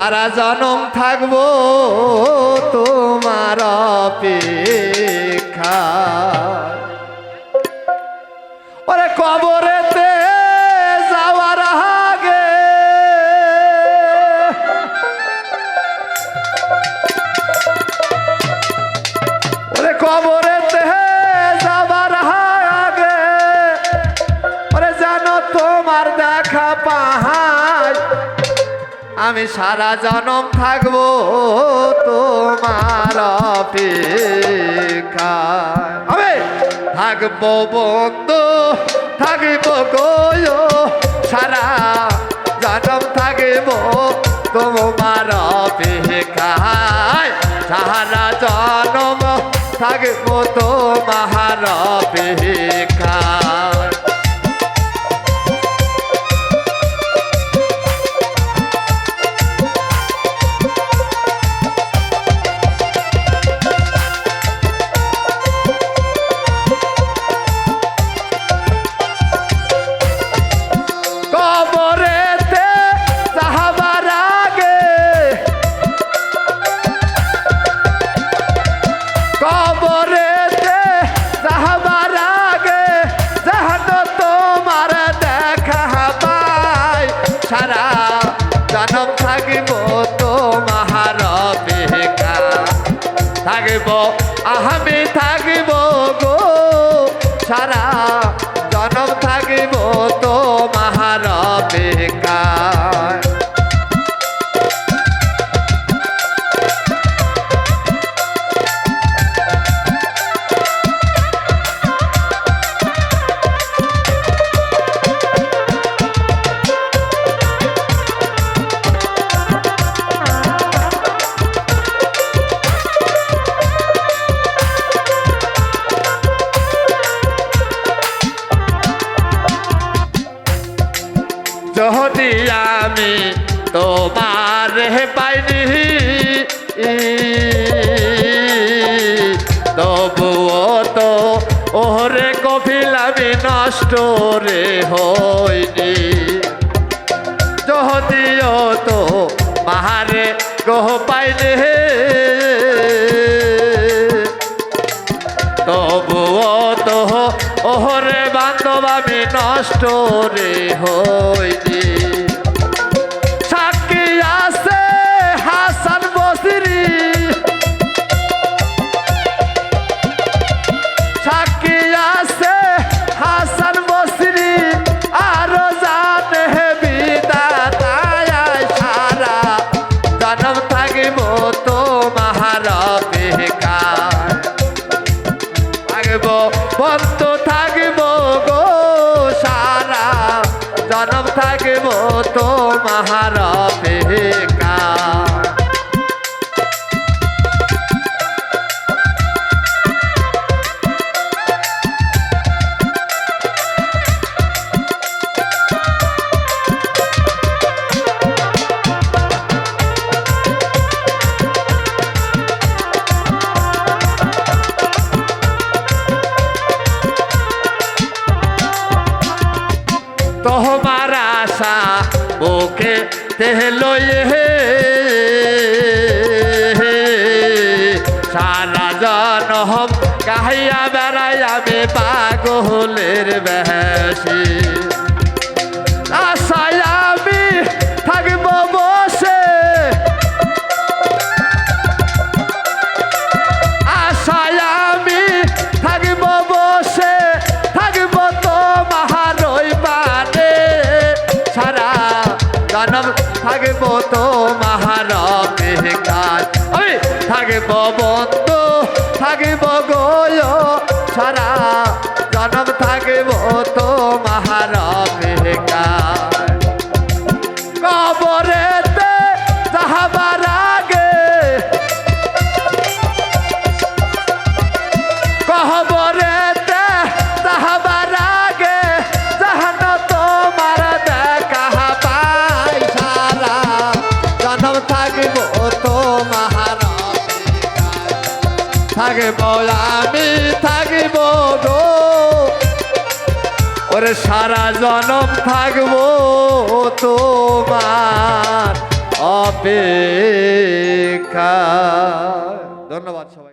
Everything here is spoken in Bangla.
সারা জনম থাকবো তোমার অপেক্ষা। ওরে কবরেতে যাওয়ার আগে ওরে কবরেতে যাওয়ার আগে ওরে জানো তোমার দেখা পাহাড় আমি সারা জনম থাকবো তোমার অপেক্ষায়। আমি থাকবো বন্ধু থাকবো গো সারা জনম থাকবো তোমার অপেক্ষায়। সারা জনম থাকবো তোমার অপেক্ষায়। জনম থাকিব তোমার অপেক্ষায় থাকিব আমি থাকিব গো সারা জনম থাকিব তোমার অপেক্ষায়। যদি আমি তোমার পাইনি তবুও তো ওরে কপিল আমি নষ্ট রে হইনি। যদিও তো মাহারে গহ পাইনি তবুও তো ওরে বান্ধব আমি নষ্ট রে হইনি। সাক্ষী আছে হাসান বসরি সাক্ষী আছে হাসান বসরি আরো জানে বিদাতায় সারা জনম থাকিব তোমার অপেক্ষায়। থাকিব বন্ধু থাকিব গো সারা জনম থাকিব তোমার অপেক্ষায়। তোমার আশা ওকে লয়ে সারা জনম গাহিয়া বেড়াই আমি পাগলের বেশি। আশায় আমি থাকব বসে আশায় আমি থাকব বসে থাকব তোমার সারা জনম থাকব তোমার অপেক্ষায়। আমি থাকব বন্ধু থাকব গো সারা জনম থাকব তোমার অপেক্ষায়। কবরেতে যাবার আগে কবরেতে যাবার আগে জানো তোমার দেখা পাই সারা জনম থাকিব তোমার থাকিব আমি থাকিব গো ওরে সারা জনম থাকবো তোমার অপেক্ষা। ধন্যবাদ সবাই।